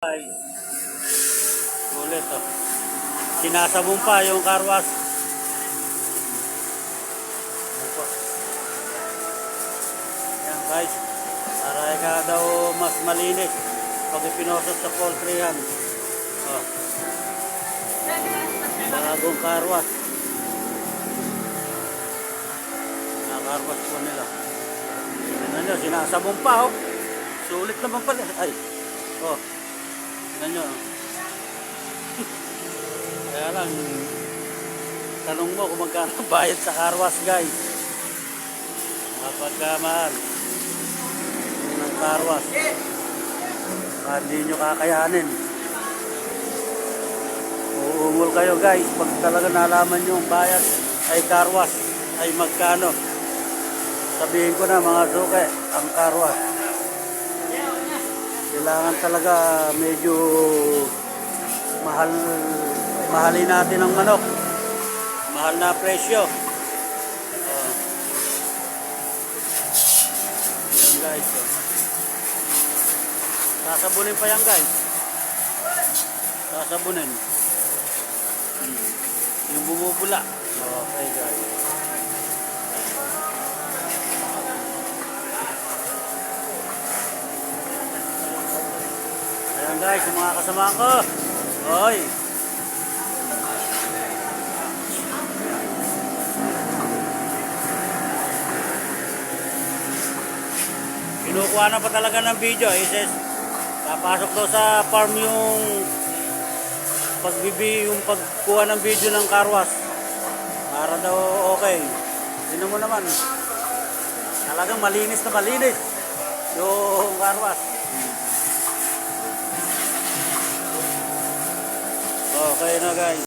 Ay, ulit oh. Sinasabong pa yung karwas. Yan guys, para ka daw mas malinis pag ipinosot sa poultry yan. Oh. Bagong karwas. Nakarwas po nila. Tignan nyo, sinasabong pa oh. Sulit naman pala. Ay, oh. Tignan nyo. Kaya lang, tanong mo kung magkano bayad sa karwas guys. Kapagkamahal ng karwas. Hindi nyo kakayanin. Uungol kayo guys pag talaga nalaman nyo ang bayad ay karwas ay magkano. Sabihin ko na mga suke, ang karwas. Kailangan talaga medyo mahalin natin ang manok. Mahal na presyo. Yan guys. Sasabunin pa yan guys. Sasabunin. Yung bumubula. Okay guys. Ayan guys, yung mga kasama ko. Oy. Kinukuha na pa talaga ng video. Says, papasok daw sa farm yung pagkuha ng video ng karwas. Para daw okay. Tingnan mo naman. Talagang malinis na malinis yung karwas. Okay na guys.